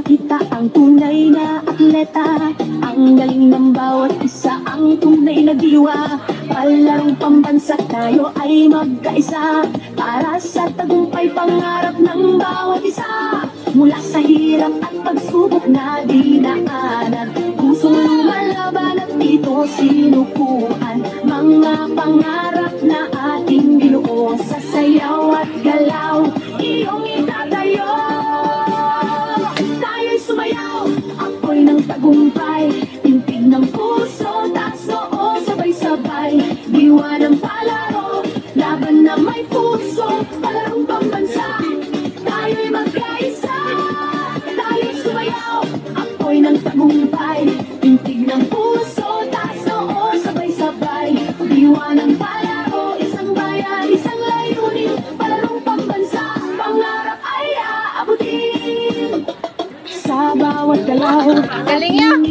ipakita ang tunay na atleta. Ang galing ng bawat isa, ang tunay na diwa. Palarong pambansa, tayo ay magkaisa para sa tagumpay pangarap ng bawat isa. Mula sa hirap at pagsubok na dinaanan, pusong lumalaban at dito sinukuhan. Mga pangarap na ating binuo sa sayaw at galaw, iyong itatayo. Tayo'y sumayaw, ako'y ng tagumpay, tintig ng puso, taas noo, sabay-sabay. Diwa ng palaro, laban na may puso, palarong pambansa, tayo'y magkaisa. Tayo'y sumayaw, ako'y ng tagumpay, tintig ng puso, taas noo, sabay-sabay. Diwa ng palaro, isang bayan, isang layunin, palarong pambansa, pangarap ay aabutin. Sa bawat galaw, Galing niya.